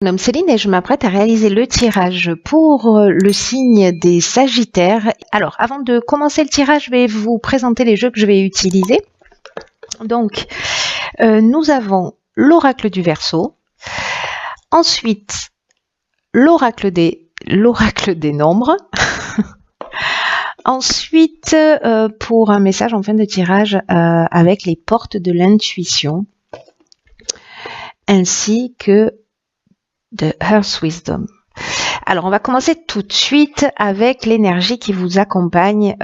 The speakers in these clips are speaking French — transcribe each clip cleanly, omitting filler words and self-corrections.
Je me nomme Céline et je m'apprête à réaliser le tirage pour le signe des Sagittaires. Alors, avant de commencer le tirage, je vais vous présenter les jeux que je vais utiliser. Donc, nous avons l'oracle du Verseau, ensuite l'oracle des nombres, ensuite pour un message en fin de tirage avec les portes de l'intuition, ainsi que de Earth Wisdom. Alors, on va commencer tout de suite avec l'énergie qui vous accompagne,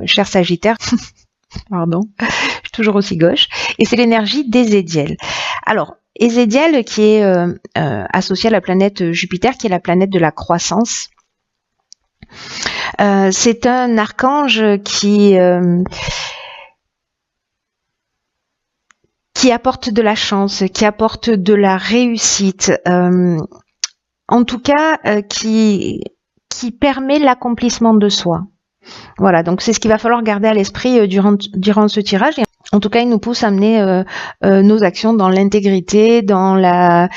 cher Sagittaire. Pardon, je suis toujours aussi gauche. Et c'est l'énergie d'Ézédiel. Alors, Ézédiel qui est associé à la planète Jupiter, qui est la planète de la croissance. C'est un archange qui apporte de la chance, qui apporte de la réussite, en tout cas qui permet l'accomplissement de soi. Voilà, donc c'est ce qu'il va falloir garder à l'esprit durant ce tirage. Et en tout cas, il nous pousse à mener nos actions dans l'intégrité, dans la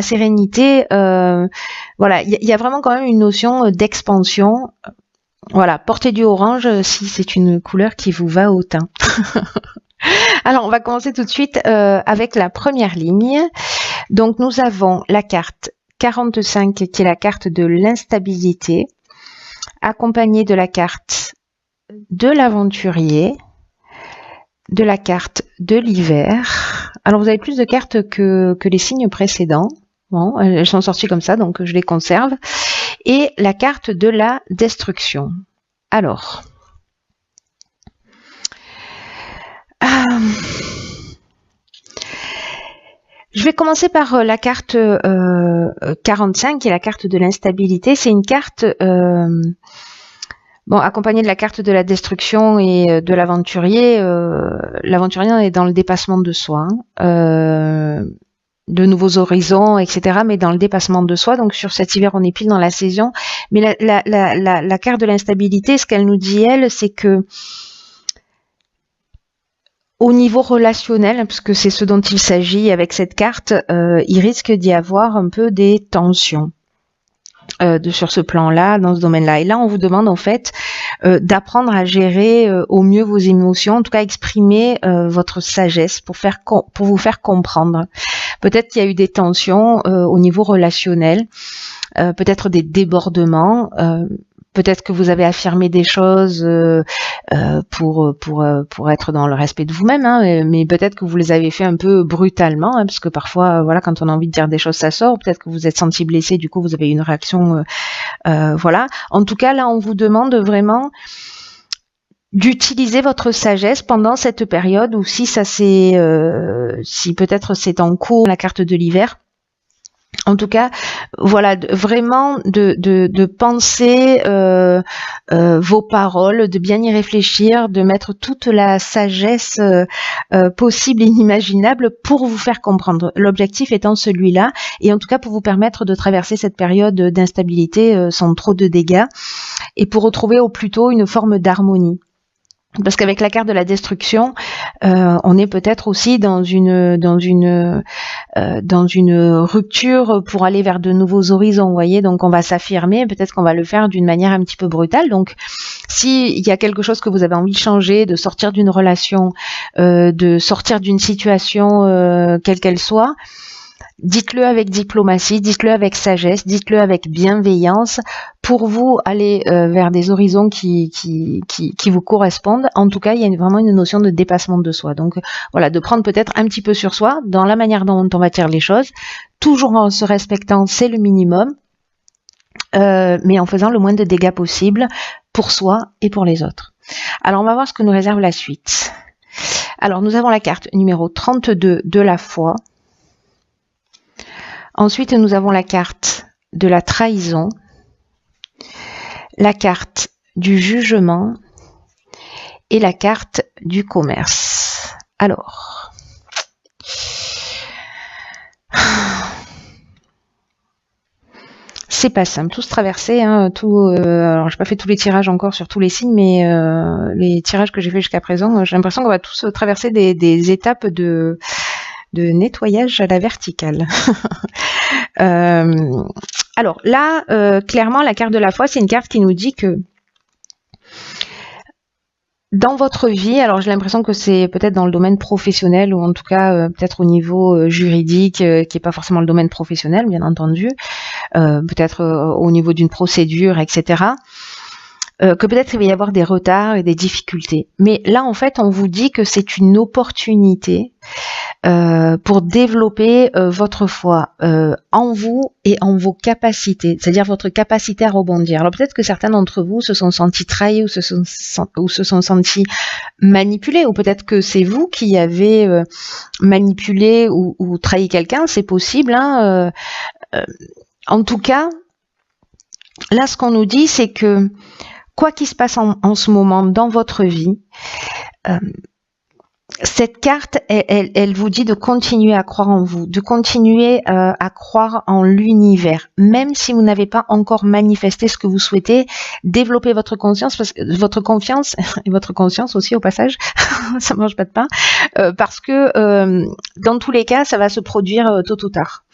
sérénité. Voilà, il y a vraiment quand même une notion d'expansion. Voilà, portez du orange si c'est une couleur qui vous va au teint. Alors, on va commencer tout de suite avec la première ligne. Donc, nous avons la carte 45 qui est la carte de l'instabilité, accompagnée de la carte de l'aventurier, de la carte de l'hiver. Alors, vous avez plus de cartes que les signes précédents. Bon, elles sont sorties comme ça, donc je les conserve. Et la carte de la destruction. Alors... je vais commencer par la carte 45, qui est la carte de l'instabilité. C'est une carte accompagnée de la carte de la destruction et de l'aventurier. L'aventurier est dans le dépassement de soi, de nouveaux horizons, etc., mais dans le dépassement de soi. Donc sur cet hiver, on est pile dans la saison. Mais la carte de l'instabilité, ce qu'elle nous dit, elle, c'est que au niveau relationnel, parce que c'est ce dont il s'agit avec cette carte, il risque d'y avoir un peu des tensions sur ce plan-là, dans ce domaine-là. Et là, on vous demande en fait d'apprendre à gérer au mieux vos émotions, en tout cas exprimer votre sagesse pour vous faire comprendre. Peut-être qu'il y a eu des tensions au niveau relationnel, peut-être des débordements. Peut-être que vous avez affirmé des choses pour être dans le respect de vous-même, hein, mais peut-être que vous les avez fait un peu brutalement, hein, parce que parfois, voilà, quand on a envie de dire des choses, ça sort. Peut-être que vous êtes senti blessé, du coup, vous avez eu une réaction, voilà. En tout cas, là, on vous demande vraiment d'utiliser votre sagesse pendant cette période, ou si ça c'est, si peut-être c'est en cours, la carte de l'hiver. En tout cas, voilà, vraiment de penser vos paroles, de bien y réfléchir, de mettre toute la sagesse possible et inimaginable pour vous faire comprendre. L'objectif étant celui-là, et en tout cas pour vous permettre de traverser cette période d'instabilité sans trop de dégâts, et pour retrouver au plus tôt une forme d'harmonie. Parce qu'avec la carte de la destruction, on est peut-être aussi dans une rupture pour aller vers de nouveaux horizons, vous voyez. Donc on va s'affirmer, peut-être qu'on va le faire d'une manière un petit peu brutale. Donc s'il y a quelque chose que vous avez envie de changer, de sortir d'une relation, de sortir d'une situation quelle qu'elle soit, dites-le avec diplomatie, dites-le avec sagesse, dites-le avec bienveillance pour vous aller vers des horizons qui vous correspondent. En tout cas, il y a vraiment une notion de dépassement de soi. Donc voilà, de prendre peut-être un petit peu sur soi dans la manière dont on va dire les choses, toujours en se respectant, c'est le minimum, mais en faisant le moins de dégâts possible pour soi et pour les autres. Alors on va voir ce que nous réserve la suite. Alors nous avons la carte numéro 32 de la foi. Ensuite, nous avons la carte de la trahison, la carte du jugement et la carte du commerce. Alors, c'est pas simple, tous traversés, hein, alors j'ai pas fait tous les tirages encore sur tous les signes, mais les tirages que j'ai fait jusqu'à présent, j'ai l'impression qu'on va tous traverser des étapes de de nettoyage à la verticale. Alors là, clairement, la carte de la foi, c'est une carte qui nous dit que dans votre vie, alors j'ai l'impression que c'est peut-être dans le domaine professionnel ou en tout cas peut-être au niveau juridique, qui est pas forcément le domaine professionnel, bien entendu, peut-être au niveau d'une procédure, etc. Que peut-être il va y avoir des retards et des difficultés. Mais là, en fait, on vous dit que c'est une opportunité pour développer votre foi en vous et en vos capacités, c'est-à-dire votre capacité à rebondir. Alors peut-être que certains d'entre vous se sont sentis trahis ou se sont sentis manipulés, ou peut-être que c'est vous qui avez manipulé ou trahi quelqu'un, c'est possible. Hein, en tout cas, là, ce qu'on nous dit, c'est que quoi qu'il se passe en ce moment dans votre vie, cette carte, elle vous dit de continuer à croire en vous, de continuer à croire en l'univers, même si vous n'avez pas encore manifesté ce que vous souhaitez. Développer votre conscience, votre confiance et votre conscience aussi au passage, ça mange pas de pain, parce que dans tous les cas, ça va se produire tôt ou tard.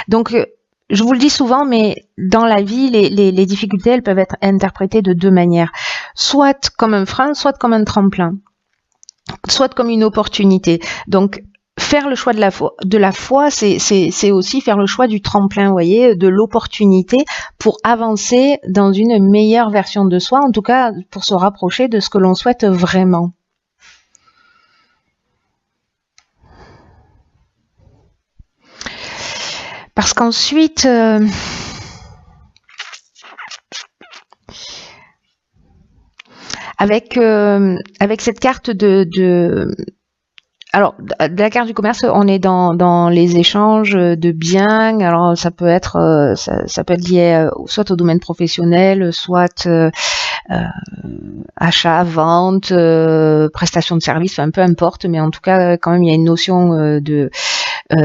Donc je vous le dis souvent, mais dans la vie, les difficultés, elles peuvent être interprétées de deux manières. Soit comme un frein, soit comme un tremplin. Soit comme une opportunité. Donc, faire le choix de la foi, c'est aussi faire le choix du tremplin, vous voyez, de l'opportunité pour avancer dans une meilleure version de soi, en tout cas pour se rapprocher de ce que l'on souhaite vraiment. Parce qu'ensuite, avec cette carte alors, de la carte du commerce, on est dans les échanges de biens. Alors, ça peut être lié soit au domaine professionnel, soit achat, vente, prestation de service, enfin peu importe. Mais en tout cas, quand même, il y a une notion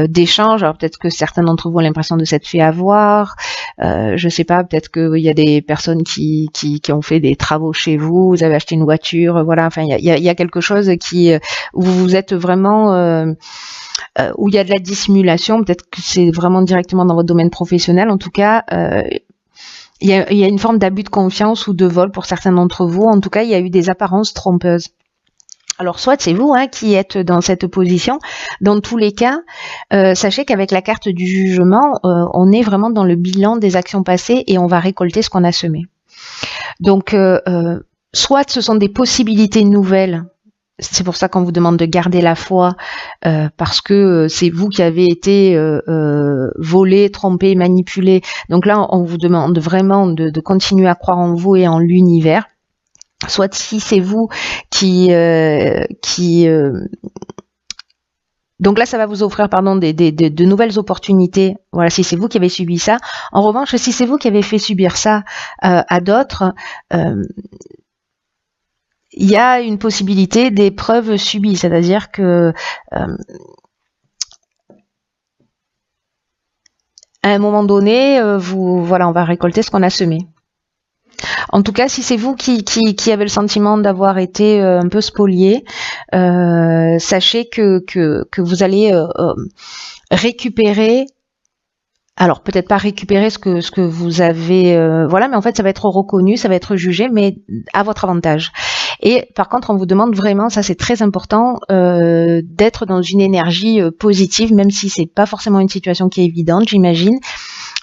d'échange. Alors peut-être que certains d'entre vous ont l'impression de s'être fait avoir. Je sais pas, peut-être qu'il y a des personnes qui ont fait des travaux chez vous, vous avez acheté une voiture, voilà. Enfin, il y a quelque chose où vous êtes vraiment où il y a de la dissimulation. Peut-être que c'est vraiment directement dans votre domaine professionnel. En tout cas, il y a une forme d'abus de confiance ou de vol pour certains d'entre vous. En tout cas, il y a eu des apparences trompeuses. Alors soit c'est vous qui êtes dans cette position. Dans tous les cas, sachez qu'avec la carte du jugement, on est vraiment dans le bilan des actions passées et on va récolter ce qu'on a semé. Donc, soit ce sont des possibilités nouvelles. C'est pour ça qu'on vous demande de garder la foi, parce que c'est vous qui avez été volé, trompé, manipulé. Donc là, on vous demande vraiment de continuer à croire en vous et en l'univers. Soit si c'est vous qui donc là ça va vous offrir de nouvelles opportunités. Voilà, si c'est vous qui avez subi ça. En revanche, si c'est vous qui avez fait subir ça à d'autres, il y a une possibilité d'épreuve subie, c'est-à-dire que à un moment donné, on va récolter ce qu'on a semé. En tout cas, si c'est vous qui avez le sentiment d'avoir été un peu spolié, sachez que vous allez récupérer. Alors peut-être pas récupérer ce que vous avez, mais en fait ça va être reconnu, ça va être jugé, mais à votre avantage. Et par contre, on vous demande vraiment, ça c'est très important, d'être dans une énergie positive, même si c'est pas forcément une situation qui est évidente, j'imagine.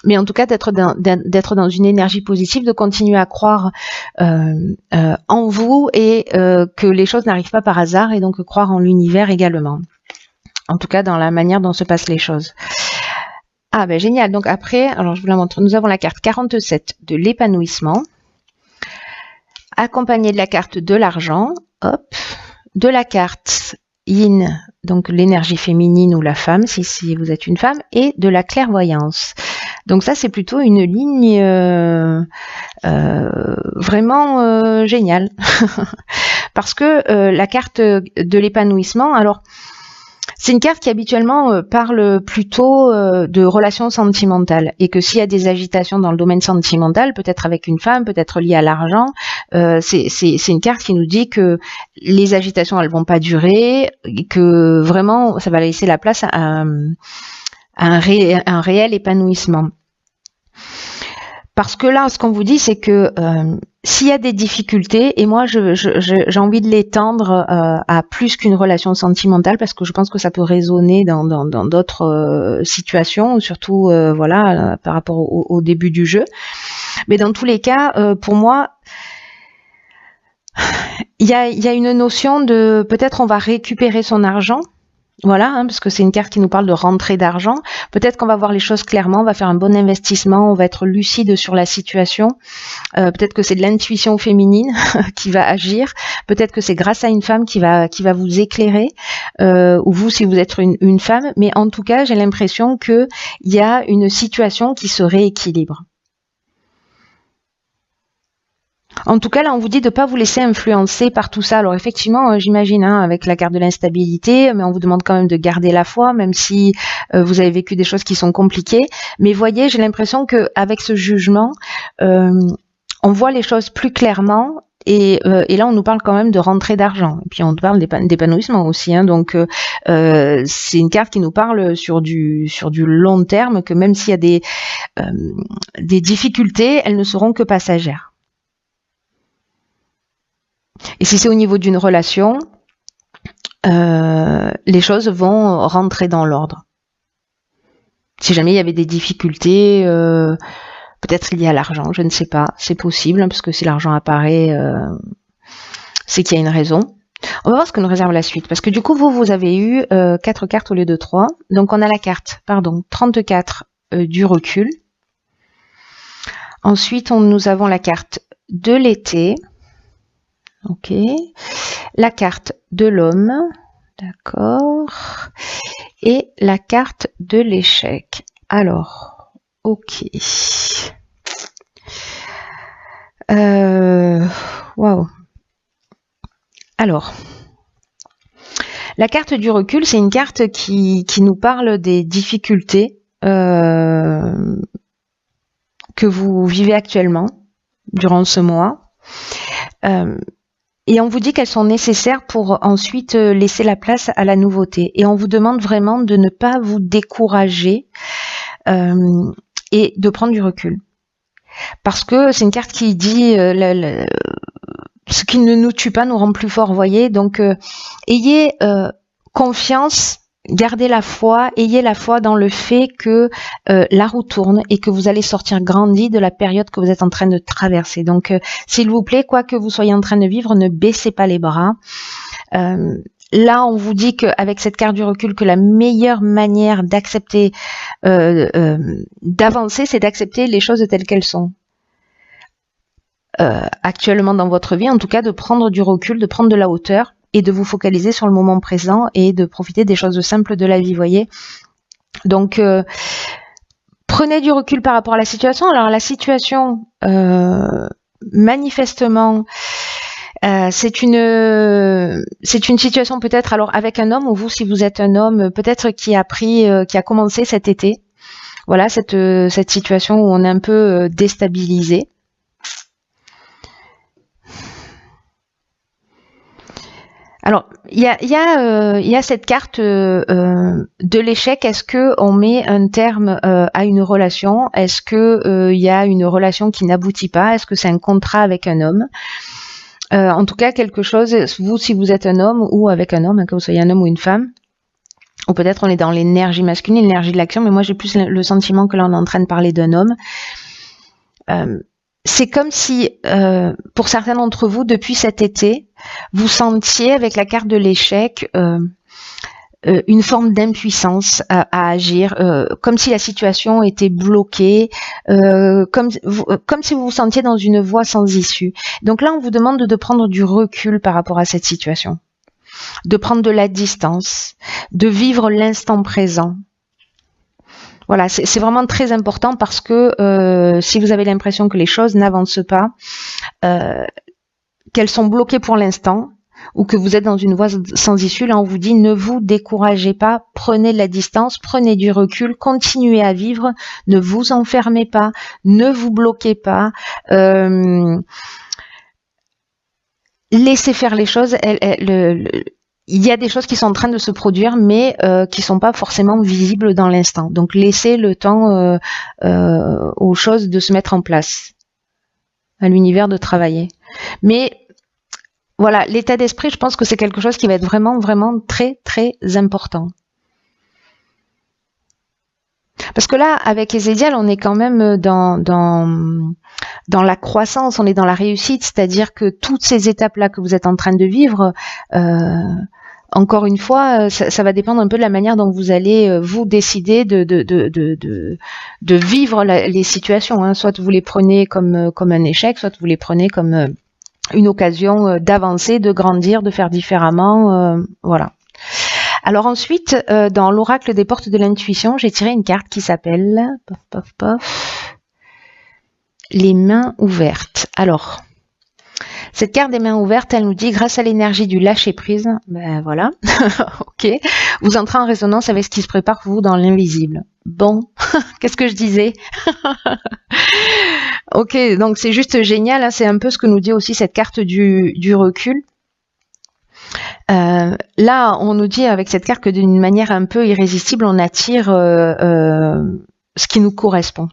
Mais en tout cas, d'être dans une énergie positive, de continuer à croire en vous et que les choses n'arrivent pas par hasard, et donc croire en l'univers également. En tout cas, dans la manière dont se passent les choses. Ah ben génial. Donc après, alors je vous la montre. Nous avons la carte 47 de l'épanouissement, accompagnée de la carte de l'argent, hop, de la carte Yin, donc l'énergie féminine ou la femme, si vous êtes une femme, et de la clairvoyance. Donc ça, c'est plutôt une ligne vraiment géniale. Parce que la carte de l'épanouissement, alors, C'est une carte qui habituellement parle plutôt de relations sentimentales et que s'il y a des agitations dans le domaine sentimental, peut-être avec une femme, peut-être liées à l'argent, c'est une carte qui nous dit que les agitations elles vont pas durer, et que vraiment ça va laisser la place à un réel épanouissement. Parce que là, ce qu'on vous dit, c'est que s'il y a des difficultés, et moi j'ai envie de l'étendre à plus qu'une relation sentimentale, parce que je pense que ça peut résonner dans d'autres situations, surtout voilà par rapport au début du jeu. Mais dans tous les cas, pour moi, il y a une notion de peut-être on va récupérer son argent. Voilà, parce que c'est une carte qui nous parle de rentrée d'argent. Peut-être qu'on va voir les choses clairement, on va faire un bon investissement, on va être lucide sur la situation. Peut-être que c'est de l'intuition féminine qui va agir. Peut-être que c'est grâce à une femme qui va vous éclairer, ou vous si vous êtes une femme. Mais en tout cas, j'ai l'impression que il y a une situation qui se rééquilibre. En tout cas, là, on vous dit de ne pas vous laisser influencer par tout ça. Alors effectivement, j'imagine, avec la carte de l'instabilité, mais on vous demande quand même de garder la foi, même si vous avez vécu des choses qui sont compliquées. Mais voyez, j'ai l'impression qu'avec ce jugement, on voit les choses plus clairement. Et là, on nous parle quand même de rentrée d'argent. Et puis, on nous parle d'épanouissement aussi. Donc, c'est une carte qui nous parle sur du long terme, que même s'il y a des difficultés, elles ne seront que passagères. Et si c'est au niveau d'une relation, les choses vont rentrer dans l'ordre. Si jamais il y avait des difficultés, peut-être liées à l'argent, je ne sais pas, c'est possible, parce que si l'argent apparaît, c'est qu'il y a une raison. On va voir ce que nous réserve la suite, parce que du coup, vous avez eu 4 cartes au lieu de 3. Donc on a la carte, 34 du recul. Ensuite, nous avons la carte de l'été. Ok. La carte de l'homme. D'accord. Et la carte de l'échec. Alors, ok. Waouh. Alors, la carte du recul, c'est une carte qui nous parle des difficultés que vous vivez actuellement durant ce mois. Et on vous dit qu'elles sont nécessaires pour ensuite laisser la place à la nouveauté. Et on vous demande vraiment de ne pas vous décourager et de prendre du recul. Parce que c'est une carte qui dit ce qui ne nous tue pas nous rend plus forts, voyez. Donc, ayez confiance, gardez la foi, ayez la foi dans le fait que la roue tourne et que vous allez sortir grandi de la période que vous êtes en train de traverser. Donc, s'il vous plaît, quoi que vous soyez en train de vivre, ne baissez pas les bras. Là, on vous dit qu'avec cette carte du recul, que la meilleure manière d'accepter, d'avancer, c'est d'accepter les choses telles qu'elles sont. Actuellement dans votre vie, en tout cas, de prendre du recul, de prendre de la hauteur, et de vous focaliser sur le moment présent et de profiter des choses simples de la vie, voyez. Donc, prenez du recul par rapport à la situation. Alors, la situation, manifestement, c'est une situation peut-être, alors avec un homme, ou vous, si vous êtes un homme, peut-être qui a commencé cet été. Voilà, cette situation où on est un peu déstabilisé. Alors, il y a cette carte de l'échec. Est-ce que on met un terme à une relation? Est-ce que il y a une relation qui n'aboutit pas? Est-ce que c'est un contrat avec un homme? En tout cas, quelque chose. Vous, si vous êtes un homme ou avec un homme, que vous soyez un homme ou une femme, ou peut-être on est dans l'énergie masculine, l'énergie de l'action. Mais moi, j'ai plus le sentiment que là, on est en train de parler d'un homme. C'est comme si, pour certains d'entre vous, depuis cet été, vous sentiez avec la carte de l'échec une forme d'impuissance à agir, comme si la situation était bloquée, comme si vous vous sentiez dans une voie sans issue. Donc là, on vous demande de prendre du recul par rapport à cette situation, de prendre de la distance, de vivre l'instant présent. Voilà, c'est vraiment très important parce que si vous avez l'impression que les choses n'avancent pas, qu'elles sont bloquées pour l'instant, ou que vous êtes dans une voie sans issue, là on vous dit ne vous découragez pas, prenez de la distance, prenez du recul, continuez à vivre, ne vous enfermez pas, ne vous bloquez pas, laissez faire les choses. Il y a des choses qui sont en train de se produire, mais qui sont pas forcément visibles dans l'instant. Donc laissez le temps aux choses de se mettre en place, à l'univers de travailler. Mais voilà, l'état d'esprit, je pense que c'est quelque chose qui va être vraiment, vraiment très, très important. Parce que là, avec Ezédial, on est quand même dans la croissance, on est dans la réussite, c'est-à-dire que toutes ces étapes-là que vous êtes en train de vivre, encore une fois, ça va dépendre un peu de la manière dont vous allez vous décider de vivre les situations. Hein. Soit vous les prenez comme un échec, soit vous les prenez comme une occasion d'avancer, de grandir, de faire différemment, voilà. Alors ensuite, dans l'oracle des portes de l'intuition, j'ai tiré une carte qui s'appelle les mains ouvertes. Alors, cette carte des mains ouvertes, elle nous dit, grâce à l'énergie du lâcher prise, ben voilà, ok, vous entrez en résonance avec ce qui se prépare pour vous dans l'invisible. Bon, qu'est-ce que je disais? Ok, donc c'est juste génial, hein, c'est un peu ce que nous dit aussi cette carte du recul. Là, on nous dit avec cette carte que d'une manière un peu irrésistible, on attire ce qui nous correspond.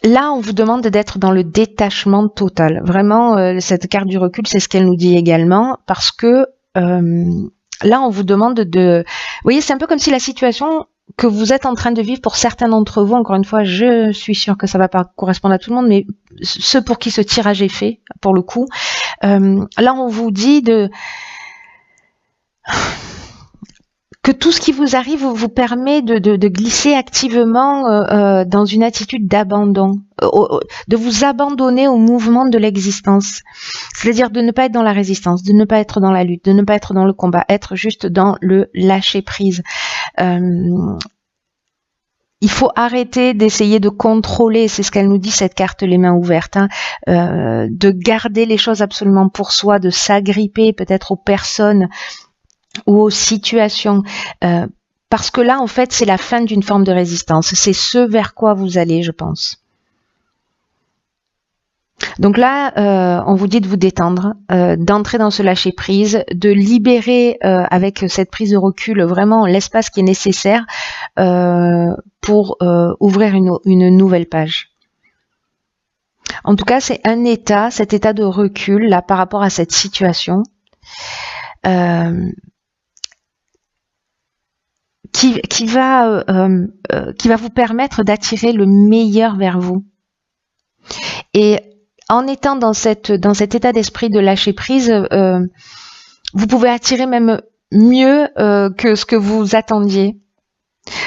Là, on vous demande d'être dans le détachement total. Vraiment, cette carte du recul, c'est ce qu'elle nous dit également, parce que là, on vous demande de... Vous voyez, c'est un peu comme si la situation que vous êtes en train de vivre pour certains d'entre vous, encore une fois, je suis sûre que ça va pas correspondre à tout le monde, mais ceux pour qui ce tirage est fait, pour le coup, là, on vous dit que tout ce qui vous arrive vous permet de glisser activement dans une attitude d'abandon, de vous abandonner au mouvement de l'existence. C'est-à-dire de ne pas être dans la résistance, de ne pas être dans la lutte, de ne pas être dans le combat, être juste dans le lâcher-prise. Il faut arrêter d'essayer de contrôler, c'est ce qu'elle nous dit cette carte les mains ouvertes, hein, de garder les choses absolument pour soi, de s'agripper peut-être aux personnes ou aux situations, parce que là en fait c'est la fin d'une forme de résistance, c'est ce vers quoi vous allez, je pense. Donc là, on vous dit de vous détendre, d'entrer dans ce lâcher prise, de libérer avec cette prise de recul vraiment l'espace qui est nécessaire pour ouvrir une nouvelle page. En tout cas, c'est un état, cet état de recul là par rapport à cette situation qui va vous permettre d'attirer le meilleur vers vous. Et en étant dans cet état d'esprit de lâcher prise, vous pouvez attirer même mieux que ce que vous attendiez.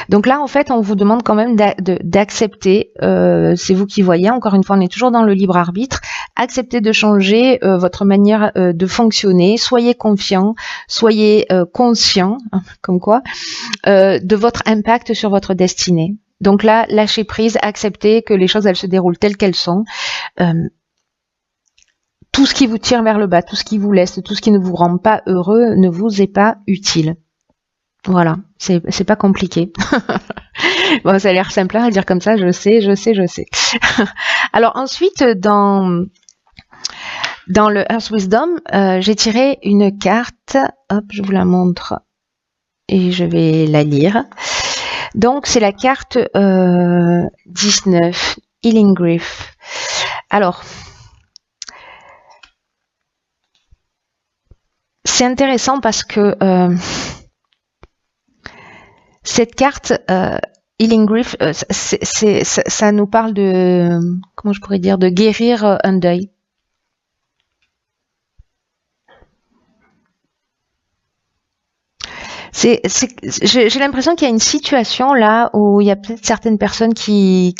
Donc là, en fait, on vous demande quand même d'accepter, c'est vous qui voyez, encore une fois, on est toujours dans le libre arbitre, acceptez de changer votre manière de fonctionner, soyez confiant, soyez conscient, comme quoi, de votre impact sur votre destinée. Donc là, lâchez prise, acceptez que les choses, elles se déroulent telles qu'elles sont. Tout ce qui vous tire vers le bas, tout ce qui vous laisse, tout ce qui ne vous rend pas heureux ne vous est pas utile. Voilà, c'est pas compliqué. Bon, ça a l'air simple à dire comme ça, je sais. Alors ensuite, dans le Earth Wisdom, j'ai tiré une carte, hop, je vous la montre et je vais la lire. Donc c'est la carte 19, Healing Grief. Alors, c'est intéressant parce que cette carte Healing Grief, ça nous parle de, comment je pourrais dire, de guérir un deuil. J'ai l'impression qu'il y a une situation là où il y a peut-être certaines personnes qui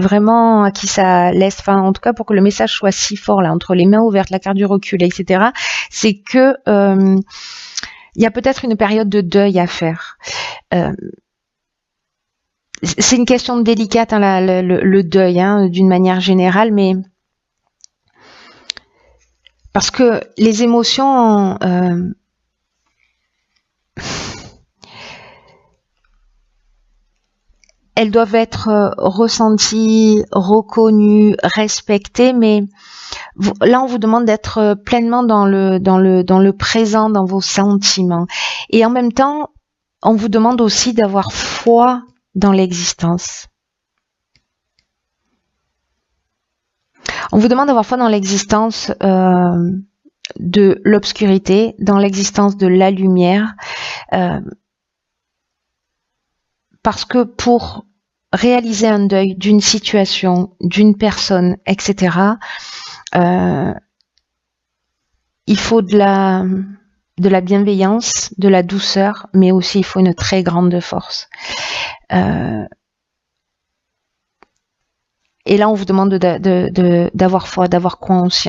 vraiment à qui ça laisse, enfin en tout cas pour que le message soit si fort là entre les mains ouvertes, la carte du recul, etc. C'est que il y a peut-être une période de deuil à faire. C'est une question délicate, hein, le deuil, hein, d'une manière générale, mais Parce que les émotions, elles doivent être ressenties, reconnues, respectées, mais là, on vous demande d'être pleinement dans le présent, dans vos sentiments. Et en même temps, on vous demande aussi d'avoir foi dans l'existence. On vous demande d'avoir foi dans l'existence de l'obscurité, dans l'existence de la lumière, parce que pour réaliser un deuil d'une situation, d'une personne, etc., il faut de la bienveillance, de la douceur, mais aussi il faut une très grande force. Et là, on vous demande d'avoir foi, d'avoir confiance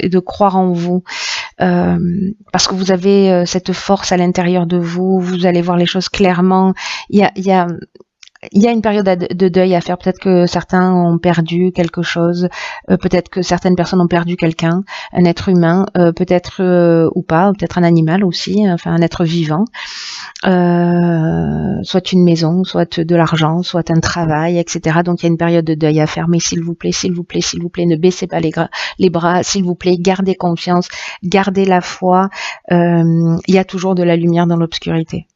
et de croire en vous. Parce que vous avez cette force à l'intérieur de vous, vous allez voir les choses clairement. Il y a une période de deuil à faire. Peut-être que certains ont perdu quelque chose, peut-être que certaines personnes ont perdu quelqu'un, un être humain, peut-être ou pas, peut-être un animal aussi, enfin un être vivant, soit une maison, soit de l'argent, soit un travail, etc. Donc il y a une période de deuil à faire, mais s'il vous plaît, s'il vous plaît, s'il vous plaît, ne baissez pas les bras, s'il vous plaît, gardez confiance, gardez la foi, il y a toujours de la lumière dans l'obscurité.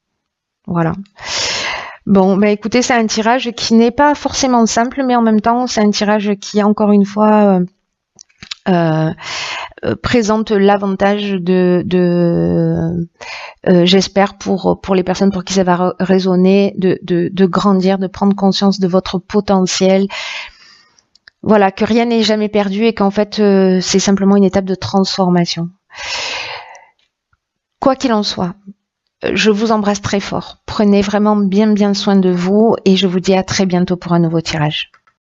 Voilà. Bon, bah écoutez, c'est un tirage qui n'est pas forcément simple, mais en même temps, c'est un tirage qui, encore une fois, présente l'avantage j'espère pour les personnes pour qui ça va résonner, de grandir, de prendre conscience de votre potentiel. Voilà, que rien n'est jamais perdu et qu'en fait, c'est simplement une étape de transformation. Quoi qu'il en soit, je vous embrasse très fort. Prenez vraiment bien soin de vous et je vous dis à très bientôt pour un nouveau tirage.